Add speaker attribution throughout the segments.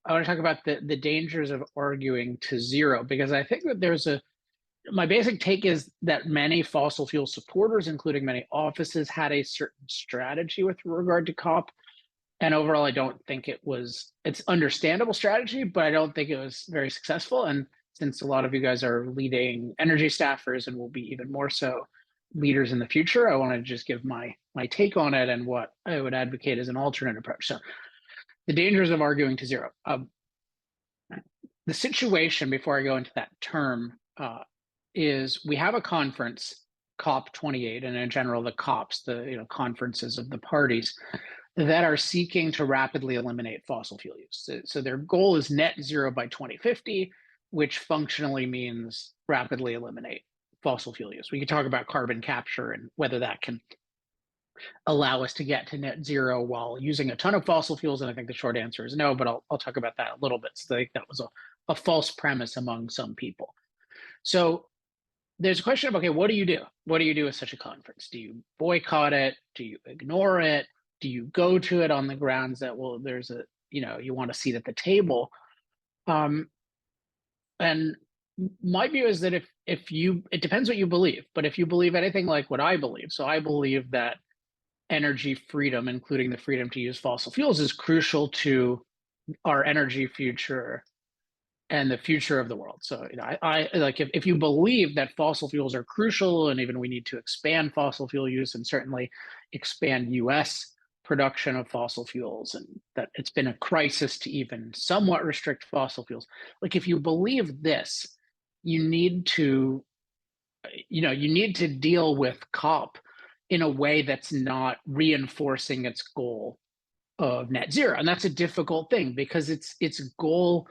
Speaker 1: I want to talk about the dangers of arguing to zero, because I think that my basic take is that many fossil fuel supporters, including many offices, had a certain strategy with regard to COP. And overall, I don't think it's understandable strategy, but I don't think it was very successful. And since a lot of you guys are leading energy staffers and will be even more so leaders in the future, I want to just give my take on it and what I would advocate as an alternate approach. So the dangers of arguing to zero. The situation, before I go into that term, is we have a conference, COP28, and in general the COPs, the conferences of the parties that are seeking to rapidly eliminate fossil fuel use. So their goal is net zero by 2050, which functionally means rapidly eliminate fossil fuel use. We can talk about carbon capture and whether that can allow us to get to net zero while using a ton of fossil fuels. And I think the short answer is no, but I'll talk about that a little bit. So I think that was a false premise among some people. So there's a question of, okay, what do you do? What do you do with such a conference? Do you boycott it? Do you ignore it? Do you go to it on the grounds that, well, you want a seat at the table? And my view is that it depends what you believe, but if you believe anything like what I believe, so I believe that energy freedom, including the freedom to use fossil fuels, is crucial to our energy future and the future of the world. So, I like if you believe that fossil fuels are crucial, and even we need to expand fossil fuel use and certainly expand US production of fossil fuels, and that it's been a crisis to even somewhat restrict fossil fuels. Like if you believe this, you need to, deal with COP in a way that's not reinforcing its goal of net zero. And that's a difficult thing because its goal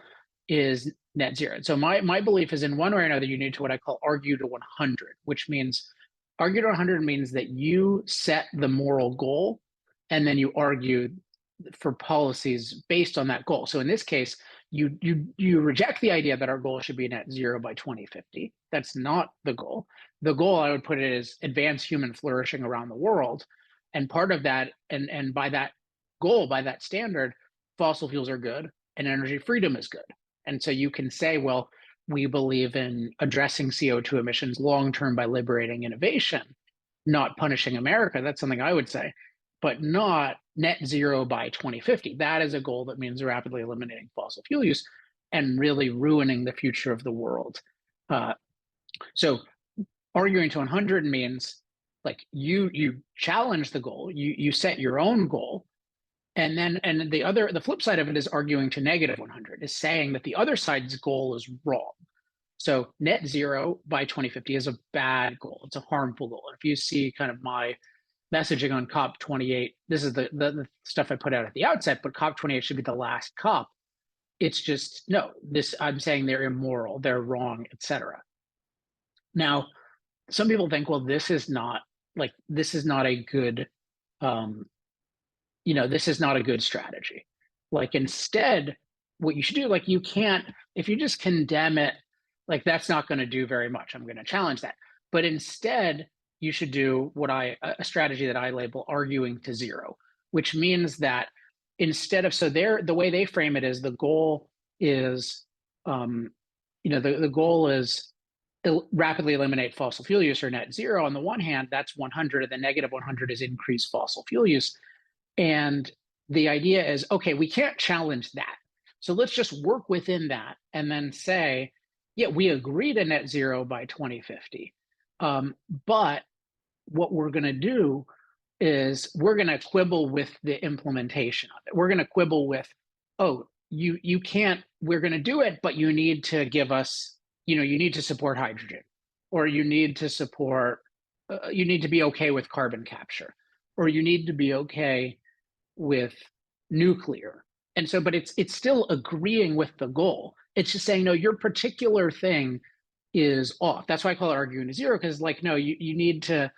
Speaker 1: is net zero. And so my belief is in one way or another, you need to what I call argue to 100, which means argue to 100 means that you set the moral goal and then you argue for policies based on that goal. So in this case, you reject the idea that our goal should be net zero by 2050. That's not the goal. The goal, I would put it, is advance human flourishing around the world. And part of that, and by that goal, by that standard, fossil fuels are good and energy freedom is good. And so you can say, well, we believe in addressing CO2 emissions long-term by liberating innovation, not punishing America. That's something I would say, but not net zero by 2050. That is a goal that means rapidly eliminating fossil fuel use and really ruining the future of the world. So arguing to 100 means like you challenge the goal, you set your own goal, and the flip side of it is arguing to negative 100, is saying that the other side's goal is wrong. So net zero by 2050 is a bad goal. It's a harmful goal. If you see kind of my messaging on COP28, this is the stuff I put out at the outset, but COP28 should be the last COP. It's just, no, I'm saying they're immoral, they're wrong, etc. Now, some people think, well, this is not a good, this is not a good strategy. Like instead, what you should do, like you can't, if you just condemn it, like that's not going to do very much. I'm going to challenge that. But instead, you should do a strategy that I label arguing to zero, which means that instead of, the way they frame it is the goal is, the goal is rapidly eliminate fossil fuel use or net zero. On the one hand, that's 100, and the negative 100 is increase fossil fuel use. And the idea is, okay, we can't challenge that. So let's just work within that and then say, yeah, we agree to net zero by 2050. But what we're going to do is we're going to quibble with the implementation of it. We're going to quibble with, oh, you can't, we're going to do it, but you need to give us, you need to support hydrogen, or you need to support, you need to be okay with carbon capture, or you need to be okay with nuclear. And so, but it's still agreeing with the goal. It's just saying, no, your particular thing is off. That's why I call it arguing to zero, because like, no, we need to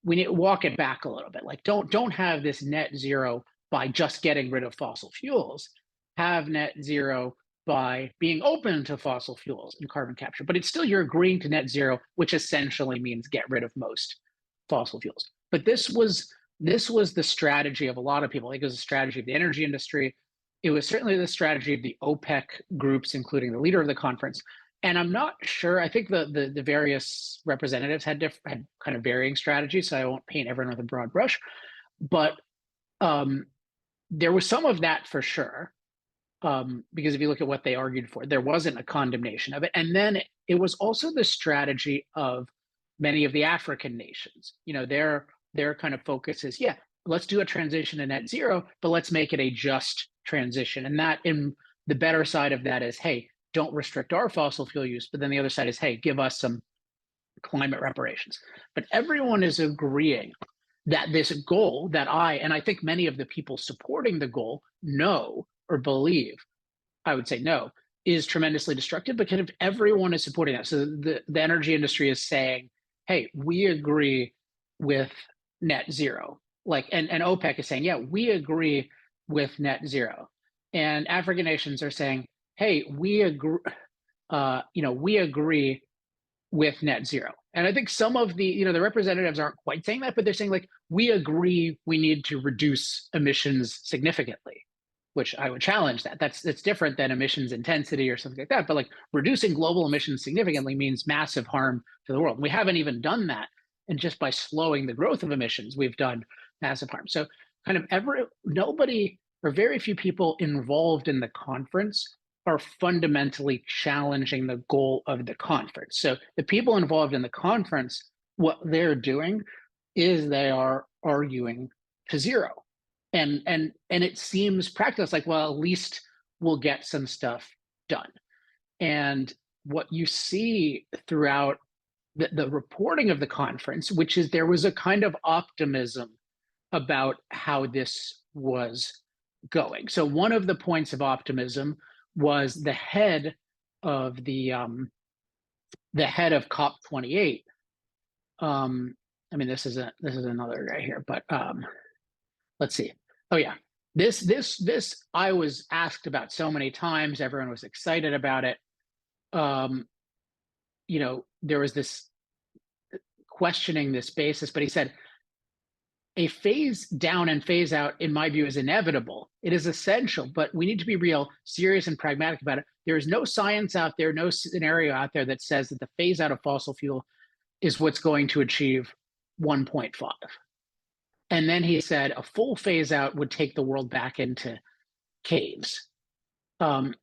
Speaker 1: walk it back a little bit. Like don't have this net zero by just getting rid of fossil fuels. Have net zero by being open to fossil fuels and carbon capture. But it's still, you're agreeing to net zero, which essentially means get rid of most fossil fuels. But this was the strategy of a lot of people. I think it was a strategy of the energy industry. it was certainly the strategy of the OPEC groups, including the leader of the conference. And I'm not sure. I think the various representatives had kind of varying strategies, so I won't paint everyone with a broad brush. But um, there was some of that for sure, because if you look at what they argued for, there wasn't a condemnation of it. And then it was also the strategy of many of the African nations. Their kind of focus is, yeah, let's do a transition to net zero, but let's make it a just transition. And that, in the better side of that, is, hey, don't restrict our fossil fuel use. But then the other side is, hey, give us some climate reparations. But everyone is agreeing that this goal that and I think many of the people supporting the goal know or believe, I would say no, is tremendously destructive, but kind of everyone is supporting that. So the energy industry is saying, hey, we agree with net zero. And OPEC is saying, yeah, we agree with net zero. And African nations are saying, hey, we agree, we agree with net zero. And I think some of the representatives aren't quite saying that, but they're saying, like, we agree we need to reduce emissions significantly, which I would challenge that. That's different than emissions intensity or something like that. But like, reducing global emissions significantly means massive harm to the world. We haven't even done that. And just by slowing the growth of emissions, we've done massive harm. So kind of nobody or very few people involved in the conference are fundamentally challenging the goal of the conference. So the people involved in the conference, what they're doing is they are arguing to zero. And it seems practical. It's like, well, at least we'll get some stuff done. And what you see throughout the reporting of the conference, which is there was a kind of optimism about how this was going. So one of the points of optimism was the head of COP28. I mean, this is another guy here, but let's see. Oh yeah, this I was asked about so many times. Everyone was excited about it. There was this questioning this basis, but he said, a phase down and phase out, in my view, is inevitable. It is essential, but we need to be real, serious, and pragmatic about it. There is no science out there, no scenario out there that says that the phase out of fossil fuel is what's going to achieve 1.5. And then he said a full phase out would take the world back into caves. And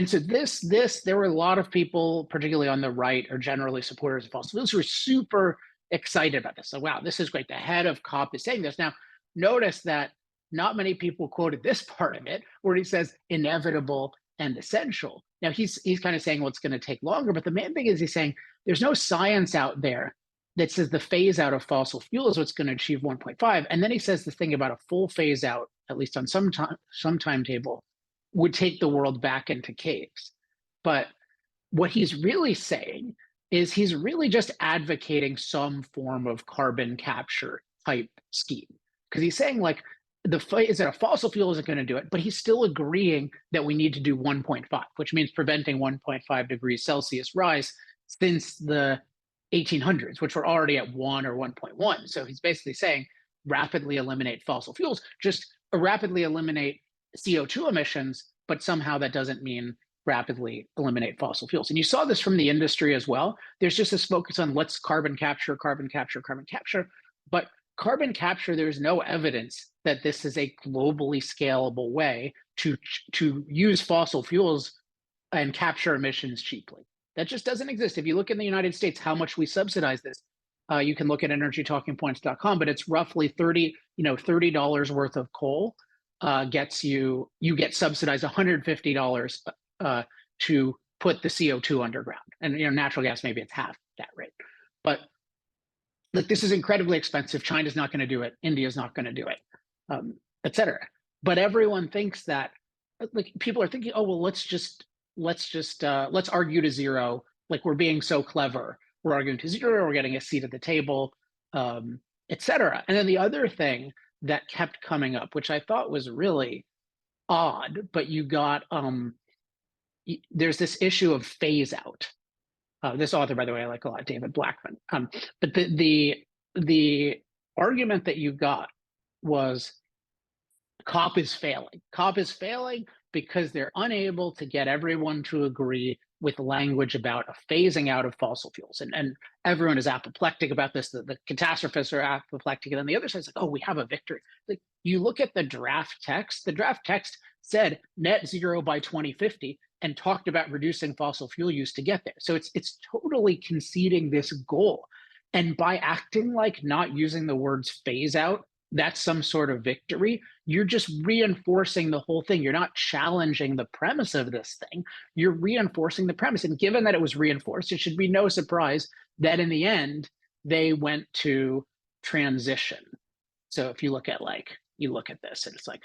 Speaker 1: so there were a lot of people, particularly on the right, or generally supporters of fossil fuels, who were super excited about this. So, wow, this is great. The head of COP is saying this. Now, notice that not many people quoted this part of it, where he says inevitable and essential. Now, he's kind of saying, well, it's going to take longer. But the main thing is, he's saying there's no science out there that says the phase out of fossil fuel is what's going to achieve 1.5. And then he says the thing about a full phase out, at least on some timetable, would take the world back into caves. But what he's really saying is he's really just advocating some form of carbon capture type scheme. Because he's saying, like, is that a fossil fuel isn't going to do it, but he's still agreeing that we need to do 1.5, which means preventing 1.5 degrees Celsius rise since the 1800s, which were already at 1 or 1.1. So he's basically saying rapidly eliminate fossil fuels, just rapidly eliminate CO2 emissions, but somehow that doesn't mean rapidly eliminate fossil fuels. And you saw this from the industry as well. There's just this focus on let's carbon capture, carbon capture, carbon capture. But carbon capture, there's no evidence that this is a globally scalable way to use fossil fuels and capture emissions cheaply. That just doesn't exist. If you look in the United States, how much we subsidize this, you can look at energytalkingpoints.com, but it's roughly $30 worth of coal gets you get subsidized $150 to put the CO2 underground. And natural gas, maybe it's half that rate. But like, this is incredibly expensive. China's not going to do it. India's not going to do it, et cetera. But everyone thinks that, like, people are thinking, oh, well, let's argue to zero. Like, we're being so clever. We're arguing to zero. We're getting a seat at the table, et cetera. And then the other thing that kept coming up, which I thought was really odd, but you got there's this issue of phase out. This author, by the way, I like a lot, David Blackman. But the argument that you got was COP is failing. COP is failing because they're unable to get everyone to agree with language about a phasing out of fossil fuels. And everyone is apoplectic about this. The catastrophists are apoplectic. And then the other side is like, oh, we have a victory. Like, you look at the draft text said net zero by 2050 and talked about reducing fossil fuel use to get there. So it's totally conceding this goal. And by acting like not using the words phase out, that's some sort of victory, you're just reinforcing the whole thing. You're not challenging the premise of this thing. You're reinforcing the premise. And given that it was reinforced, it should be no surprise that in the end, they went to transition. So if you look at this, and it's like,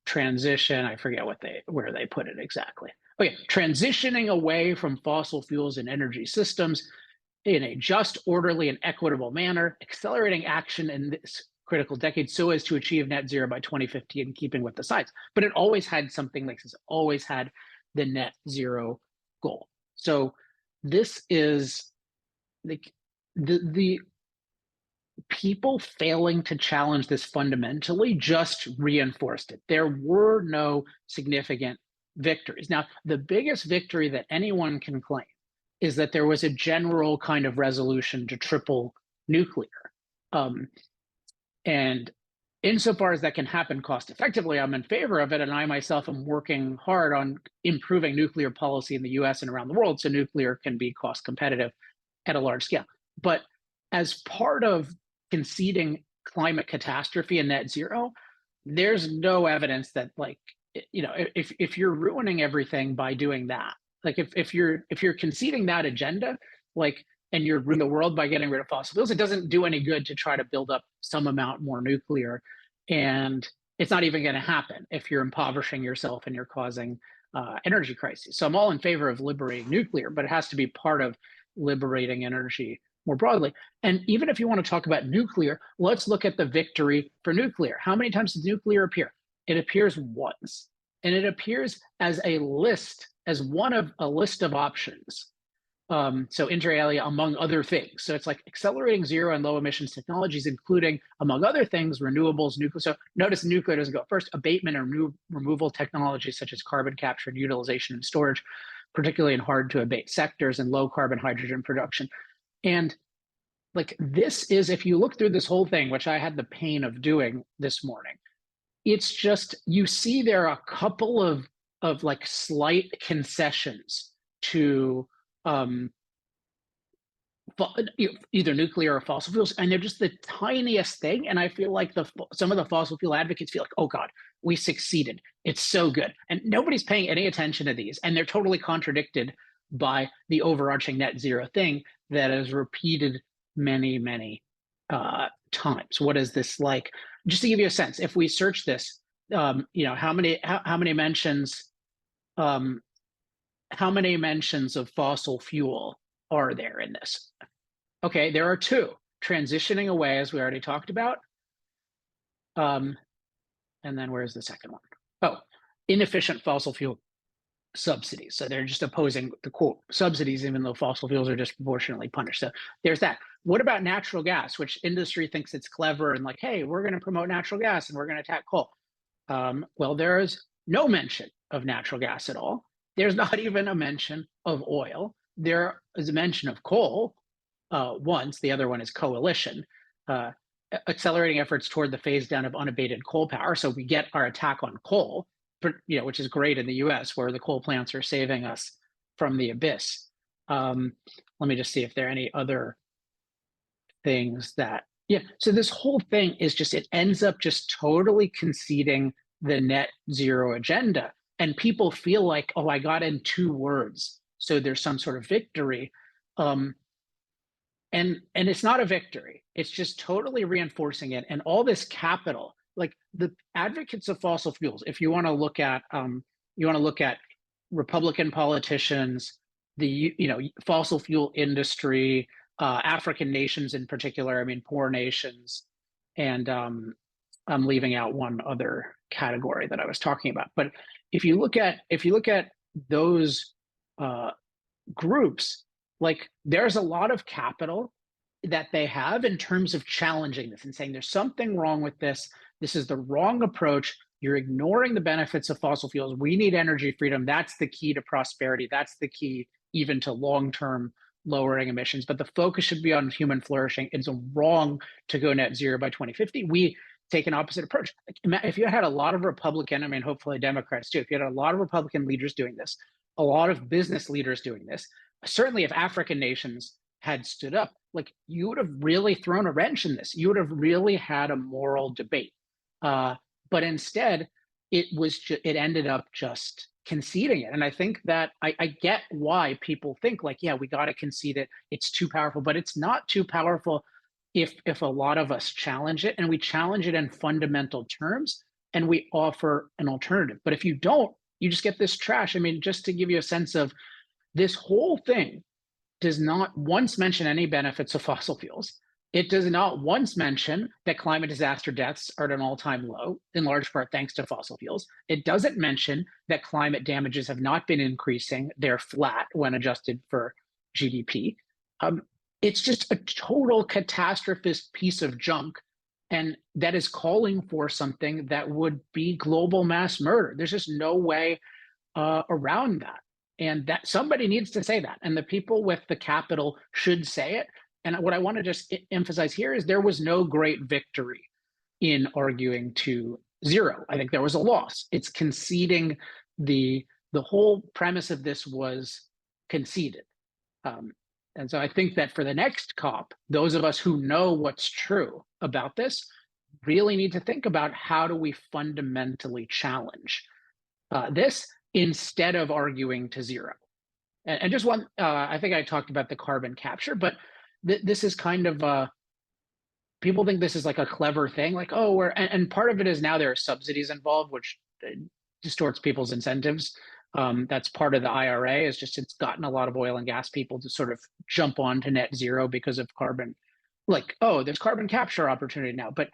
Speaker 1: transition, I forget where they put it exactly. Okay, transitioning away from fossil fuels and energy systems in a just, orderly, and equitable manner, accelerating action in this critical decade so as to achieve net zero by 2050 in keeping with the science. But it always had something like this, always had the net zero goal. So this is the people failing to challenge this fundamentally just reinforced it. There were no significant victories. Now, the biggest victory that anyone can claim is that there was a general kind of resolution to triple nuclear. And insofar as that can happen cost effectively, I'm in favor of it. And I myself am working hard on improving nuclear policy in the US and around the world so nuclear can be cost competitive at a large scale. But as part of conceding climate catastrophe and net zero, there's no evidence that, like, if you're ruining everything by doing that, like if you're conceding that agenda, like, and you're ruining the world by getting rid of fossil fuels, it doesn't do any good to try to build up some amount more nuclear. And it's not even going to happen if you're impoverishing yourself and you're causing energy crises. So I'm all in favor of liberating nuclear, but it has to be part of liberating energy more broadly. And even if you want to talk about nuclear, let's look at the victory for nuclear. How many times does nuclear appear? It appears once, and it appears as one of a list of options. So inter alia, among other things. So it's like accelerating zero and low emissions technologies, including, among other things, renewables, nuclear. So notice nuclear doesn't go first. Abatement and removal technologies such as carbon capture and utilization and storage, particularly in hard to abate sectors, and low carbon hydrogen production. And like, this is, if you look through this whole thing, which I had the pain of doing this morning, it's just, you see there are a couple of like slight concessions to either nuclear or fossil fuels, and they're just the tiniest thing. And I feel like some of the fossil fuel advocates feel like, oh God, we succeeded. It's so good. And nobody's paying any attention to these. And they're totally contradicted by the overarching net zero thing that is repeated many, many times. What is this like? Just to give you a sense, if we search this, how many mentions of fossil fuel are there in this? Okay, there are two. Transitioning away, as we already talked about. And then where's the second one? Oh, inefficient fossil fuel subsidies. So they're just opposing the quote subsidies, even though fossil fuels are disproportionately punished. So there's that. What about natural gas, which industry thinks it's clever and like, hey, we're going to promote natural gas and we're going to attack coal? Well, there is no mention of natural gas at all. There's not even a mention of oil. There is a mention of coal once. The other one is coalition, accelerating efforts toward the phase down of unabated coal power. So we get our attack on coal, which is great in the US, where the coal plants are saving us from the abyss. Let me just see if there are any other things that, so this whole thing is just, it ends up just totally conceding the net zero agenda. And people feel like, oh, I got in 2 words, so there's some sort of victory. And it's not a victory. It's just totally reinforcing it. And all this capital, like the advocates of fossil fuels, if you want to look at Republican politicians, the fossil fuel industry, African nations in particular, I mean, poor nations, and I'm leaving out one other category that I was talking about. But if you look at those groups, like, there's a lot of capital that they have in terms of challenging this and saying there's something wrong with this. This is the wrong approach. You're ignoring the benefits of fossil fuels. We need energy freedom. That's the key to prosperity. That's the key even to long-term lowering emissions. But the focus should be on human flourishing. It's wrong to go net zero by 2050. We take an opposite approach. If you had a lot of Republican, I mean, hopefully Democrats too, if you had a lot of Republican leaders doing this, a lot of business leaders doing this, certainly if African nations had stood up, like, you would have really thrown a wrench in this. You would have really had a moral debate. But instead, it ended up just conceding it. And I think that I get why people think like, yeah, we got to concede it. It's too powerful, but it's not too powerful if a lot of us challenge it, and we challenge it in fundamental terms, and we offer an alternative. But if you don't, you just get this trash. I mean, just to give you a sense of, this whole thing does not once mention any benefits of fossil fuels. It does not once mention that climate disaster deaths are at an all-time low, in large part thanks to fossil fuels. It doesn't mention that climate damages have not been increasing. They're flat when adjusted for GDP. It's just a total catastrophist piece of junk, and that is calling for something that would be global mass murder. There's just no way around that. And that somebody needs to say that. And the people with the capital should say it. And what I want to just emphasize here is there was no great victory in arguing to zero. I think there was a loss. It's conceding. The whole premise of this was conceded. And so I think that for the next COP, those of us who know what's true about this really need to think about, how do we fundamentally challenge this instead of arguing to zero. And just one, I think I talked about the carbon capture, but this is kind of, people think this is like a clever thing, like, oh, and part of it is now there are subsidies involved, which distorts people's incentives. That's part of the IRA, is just it's gotten a lot of oil and gas people to sort of jump on to net zero because of carbon. Like, oh, there's carbon capture opportunity now. But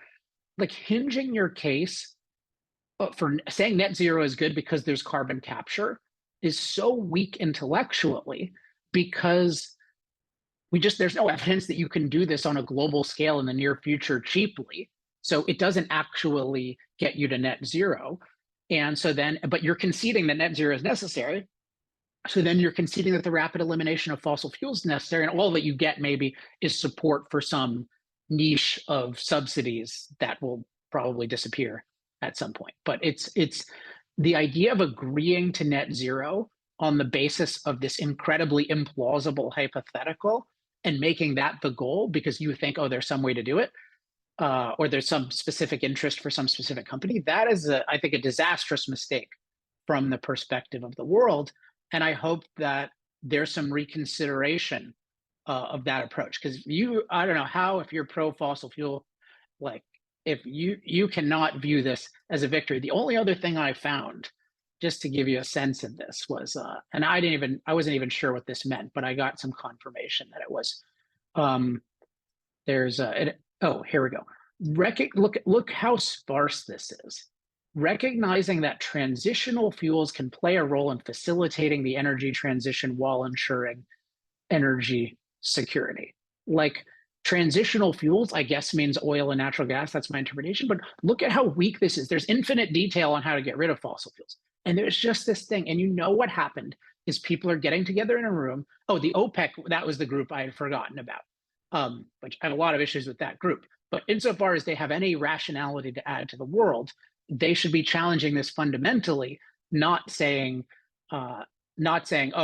Speaker 1: like, hinging your case for saying net zero is good because there's carbon capture is so weak intellectually, because there's no evidence that you can do this on a global scale in the near future cheaply. So it doesn't actually get you to net zero. And so then, but you're conceding that net zero is necessary. So then you're conceding that the rapid elimination of fossil fuels is necessary. And all that you get maybe is support for some niche of subsidies that will probably disappear at some point. But it's the idea of agreeing to net zero on the basis of this incredibly implausible hypothetical and making that the goal because you think, oh, there's some way to do it, or there's some specific interest for some specific company. That is, I think, a disastrous mistake from the perspective of the world. And I hope that there's some reconsideration of that approach. Because I don't know how, if you're pro fossil fuel, like, if you cannot view this as a victory. The only other thing I found, just to give you a sense of this, was, and I wasn't even sure what this meant, but I got some confirmation that it was, here we go. Look how sparse this is. Recognizing that transitional fuels can play a role in facilitating the energy transition while ensuring energy security. Like, transitional fuels, I guess, means oil and natural gas. That's my interpretation. But look at how weak this is. There's infinite detail on how to get rid of fossil fuels. And there's just this thing. And you know what happened is people are getting together in a room. Oh, the OPEC, that was the group I had forgotten about, which I have a lot of issues with that group. But insofar as they have any rationality to add to the world, they should be challenging this fundamentally, not saying, oh,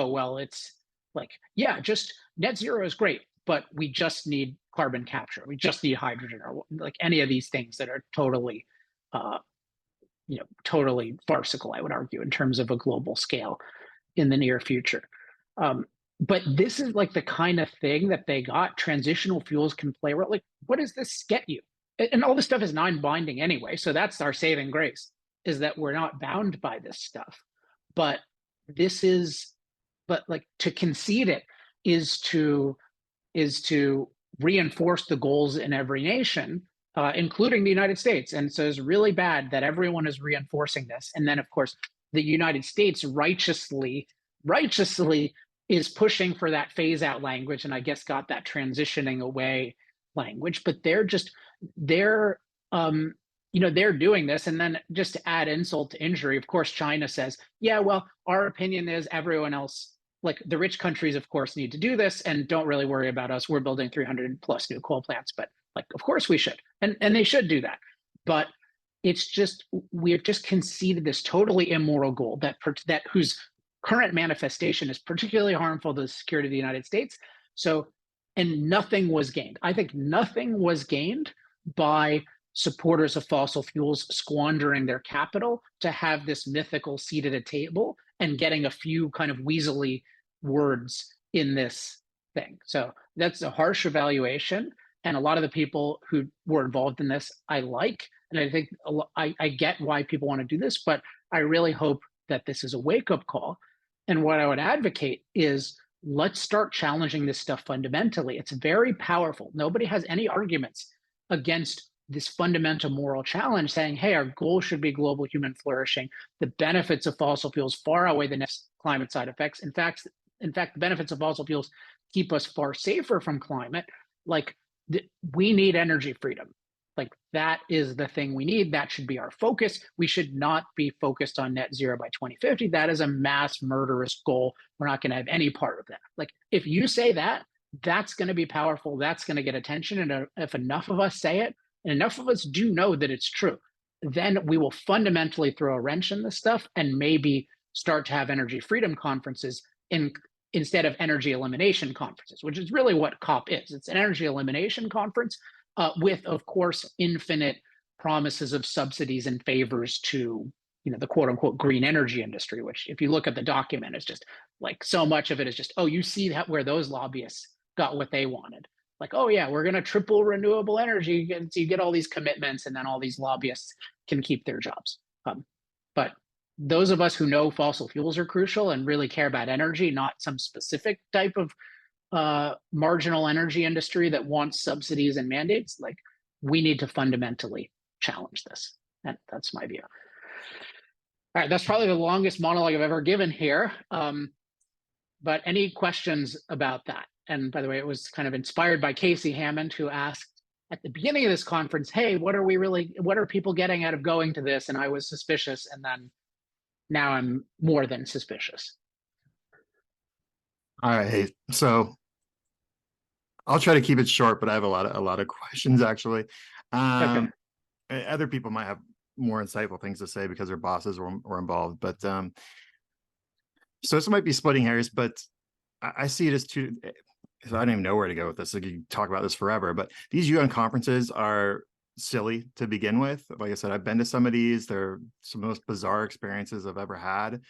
Speaker 1: well, it's like, yeah, just net zero is great, but we just need carbon capture. We just need hydrogen, or like any of these things that are totally, totally farcical, I would argue, in terms of a global scale in the near future. But this is like the kind of thing that they got. Transitional fuels can play a role. Like, what does this get you? And all this stuff is non-binding anyway. So that's our saving grace, is that we're not bound by this stuff. But like, to concede it is to reinforce the goals in every nation, including the United States. And so it's really bad that everyone is reinforcing this. And then, of course, the United States righteously is pushing for that phase out language, and I guess got that transitioning away language. But they're they're doing this. And then just to add insult to injury, of course, China says, yeah, well, our opinion is everyone else, like the rich countries, of course, need to do this and don't really worry about us. We're building 300 plus new coal plants, but like, of course we should. And they should do that. But it's just, we've just conceded this totally immoral goal that whose current manifestation is particularly harmful to the security of the United States. So, and nothing was gained. I think nothing was gained by supporters of fossil fuels squandering their capital to have this mythical seat at a table and getting a few kind of weaselly words in this thing. So that's a harsh evaluation. And a lot of the people who were involved in this, I like. And I think I get why people want to do this, but I really hope that this is a wake up call. And what I would advocate is let's start challenging this stuff fundamentally. It's very powerful. Nobody has any arguments against this fundamental moral challenge saying, hey, our goal should be global human flourishing. The benefits of fossil fuels far outweigh the next climate side effects. In fact, the benefits of fossil fuels keep us far safer from climate. Like, we need energy freedom. Like, that is the thing we need. That should be our focus. We should not be focused on net zero by 2050. That is a mass murderous goal. We're not going to have any part of that. Like, if you say that, that's going to be powerful. That's going to get attention. And if enough of us say it, and enough of us do know that it's true, then we will fundamentally throw a wrench in this stuff and maybe start to have energy freedom conferences instead of energy elimination conferences, which is really what COP is. It's an energy elimination conference with, of course, infinite promises of subsidies and favors to, the quote unquote green energy industry, which if you look at the document, it's just like so much of it is just, oh, you see that where those lobbyists got what they wanted. Like, oh yeah, we're going to triple renewable energy. And so you get all these commitments and then all these lobbyists can keep their jobs. But those of us who know fossil fuels are crucial and really care about energy, not some specific type of marginal energy industry that wants subsidies and mandates, like, we need to fundamentally challenge this. And that's my view. All right, that's probably the longest monologue I've ever given here. But any questions about that? And by the way, it was kind of inspired by Casey Hammond, who asked at the beginning of this conference, hey, what are people getting out of going to this? And I was suspicious. And then now I'm more than suspicious.
Speaker 2: All right. So I'll try to keep it short, but I have a lot of questions actually.
Speaker 1: Okay.
Speaker 2: Other people might have more insightful things to say because their bosses were involved. But so this might be splitting hairs, but I see it as two. So I don't even know where to go with this. Like, you can talk about this forever, but these UN conferences are silly to begin with. Like I said, I've been to some of these. They're some of the most bizarre experiences I've ever had.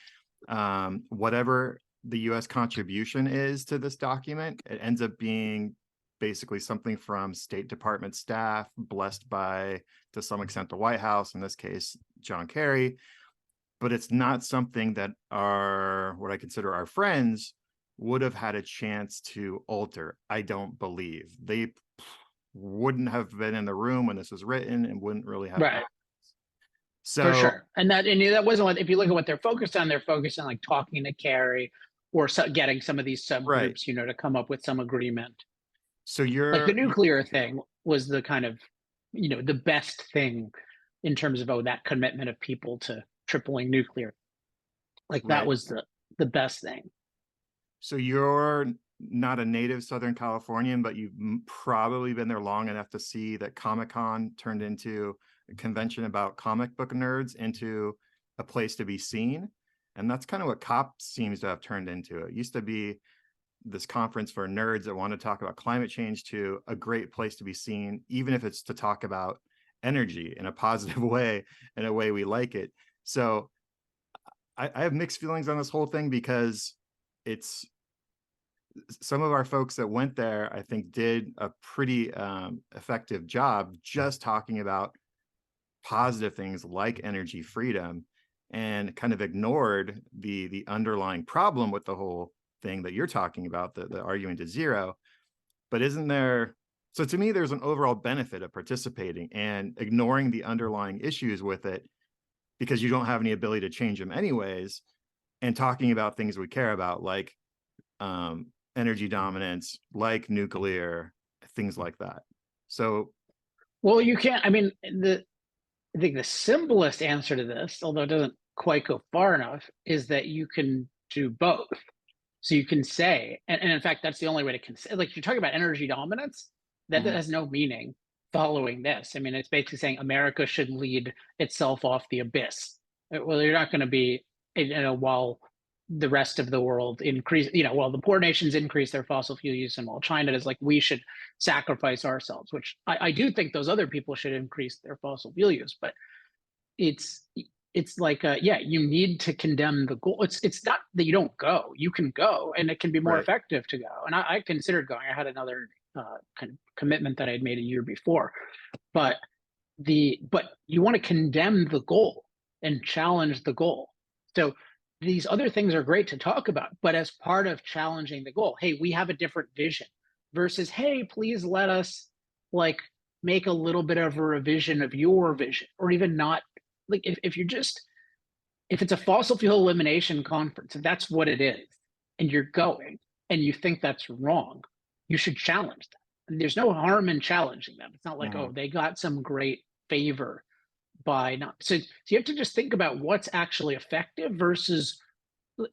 Speaker 2: Whatever the US contribution is to this document, it ends up being basically something from State Department staff, blessed by, to some extent, the White House, in this case, John Kerry. But it's not something that what I consider our friends would have had a chance to alter. I don't believe they wouldn't have been in the room when this was written and wouldn't really have.
Speaker 1: Right.
Speaker 2: So
Speaker 1: for sure. And that wasn't what, if you look at what they're focused on, they're focused on like talking to Kerry or getting some of these subgroups, right, to come up with some agreement.
Speaker 2: So
Speaker 1: like the nuclear thing was the kind of, the best thing in terms of, that commitment of people to tripling nuclear. Like that
Speaker 2: right.
Speaker 1: was the best thing.
Speaker 2: So you're not a native Southern Californian, but you've probably been there long enough to see that Comic-Con turned into a convention about comic book nerds into a place to be seen. And that's kind of what COP seems to have turned into. It used to be this conference for nerds that want to talk about climate change to a great place to be seen, even if it's to talk about energy in a positive way, in a way we like it. So I have mixed feelings on this whole thing because it's some of our folks that went there, I think, did a pretty effective job just talking about positive things like energy freedom and kind of ignored the underlying problem with the whole thing that you're talking about, the arguing to zero. But isn't there, so to me, there's an overall benefit of participating and ignoring the underlying issues with it because you don't have any ability to change them anyways, and talking about things we care about, like energy dominance, like nuclear, things like that. So,
Speaker 1: well, you can't, I mean, I think the simplest answer to this, although it doesn't quite go far enough, is that you can do both. So you can say, and in fact, that's the only way to consider. Like you're talking about energy dominance, that
Speaker 2: Mhm.
Speaker 1: has no meaning following this. I mean, it's basically saying America should lead itself off the abyss. Well, you're not going to be, while the rest of the world increase, while the poor nations increase their fossil fuel use, and while China is like, we should sacrifice ourselves, which I do think those other people should increase their fossil fuel use, but it's it's like yeah, you need to condemn the goal. It's not that you don't go, you can go, and it can be more
Speaker 2: Right.
Speaker 1: effective to go. And I considered going. I had another kind of commitment that I had made a year before, but but you want to condemn the goal and challenge the goal. So these other things are great to talk about, but as part of challenging the goal, hey, we have a different vision, versus hey, please let us like make a little bit of a revision of your vision, or even not. Like if you're just, if it's a fossil fuel elimination conference, if that's what it is, and you're going and you think that's wrong, you should challenge that. And there's no harm in challenging them. It's not like, oh,
Speaker 2: Mhm.
Speaker 1: they got some great favor by not. So you have to just think about what's actually effective versus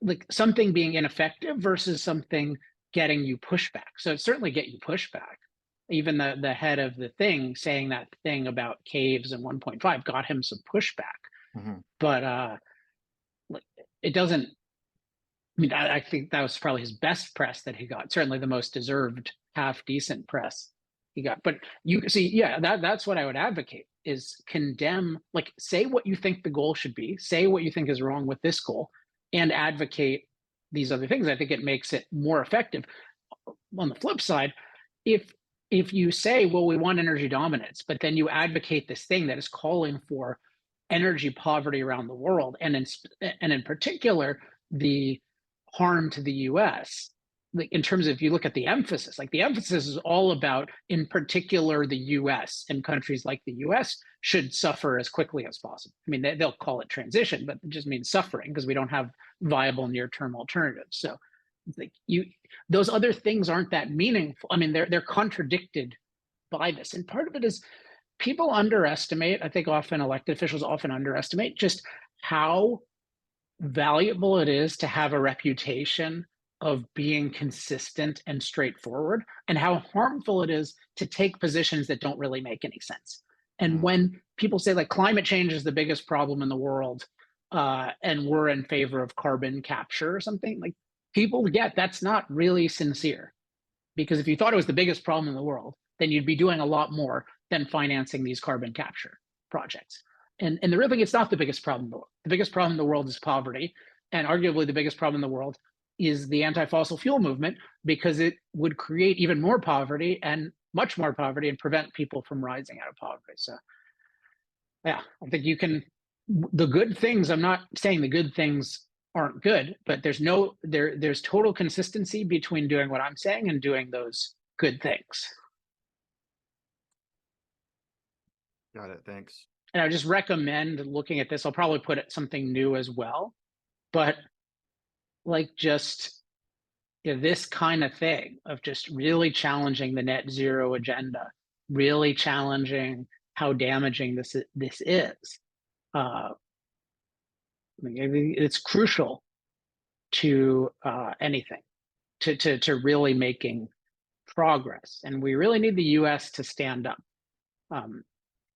Speaker 1: like something being ineffective versus something getting you pushback. So it certainly get you pushback. Even the head of the thing saying that thing about caves and 1.5 got him some pushback.
Speaker 2: Mhm.
Speaker 1: But like it doesn't. I mean, I think that was probably his best press that he got. Certainly the most deserved half decent press he got. But you see, yeah, that's what I would advocate is condemn, like say what you think the goal should be, say what you think is wrong with this goal, and advocate these other things. I think it makes it more effective. On the flip side, if you say, well, we want energy dominance, but then you advocate this thing that is calling for energy poverty around the world, and in particular the harm to the US, like in terms of, if you look at the emphasis, like the emphasis is all about, in particular, the US, and countries like the US should suffer as quickly as possible. I mean, they'll call it transition, but it just means suffering because we don't have viable near-term alternatives. So like those other things aren't that meaningful. I mean, they're contradicted by this. And part of it is people underestimate, I think often elected officials often underestimate just how valuable it is to have a reputation of being consistent and straightforward, and how harmful it is to take positions that don't really make any sense. And
Speaker 2: Mhm.
Speaker 1: when people say like climate change is the biggest problem in the world, and we're in favor of carbon capture or something, like people get that's not really sincere. Because if you thought it was the biggest problem in the world, then you'd be doing a lot more than financing these carbon capture projects. And the real thing, it's not the biggest problem in the world. The biggest problem in the world is poverty. And arguably the biggest problem in the world is the anti-fossil fuel movement, because it would create even more poverty and much more poverty and prevent people from rising out of poverty. So yeah, I think you can, the good things, I'm not saying the good things aren't good, but there's total consistency between doing what I'm saying and doing those good things.
Speaker 2: Got it. Thanks.
Speaker 1: And I just recommend looking at this. I'll probably put it something new as well, but like just, this kind of thing of just really challenging the net zero agenda, really challenging how damaging this is. I mean, it's crucial to anything, to really making progress. And we really need the US to stand up. Um,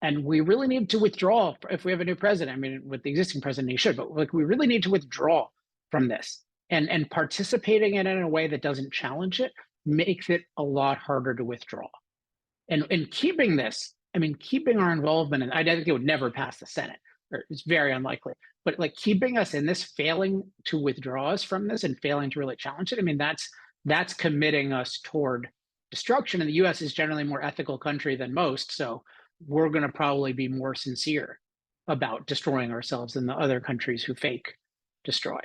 Speaker 1: and we really need to withdraw if we have a new president. I mean, with the existing president, he should, but like we really need to withdraw from this. And participating in it in a way that doesn't challenge it makes it a lot harder to withdraw. And keeping this, I mean, keeping our involvement, and I think it would never pass the Senate, or it's very unlikely. But like keeping us in this, failing to withdraw us from this, and failing to really challenge it, I mean, that's committing us toward destruction. And the U.S. is generally a more ethical country than most, so we're going to probably be more sincere about destroying ourselves than the other countries who fake destroy.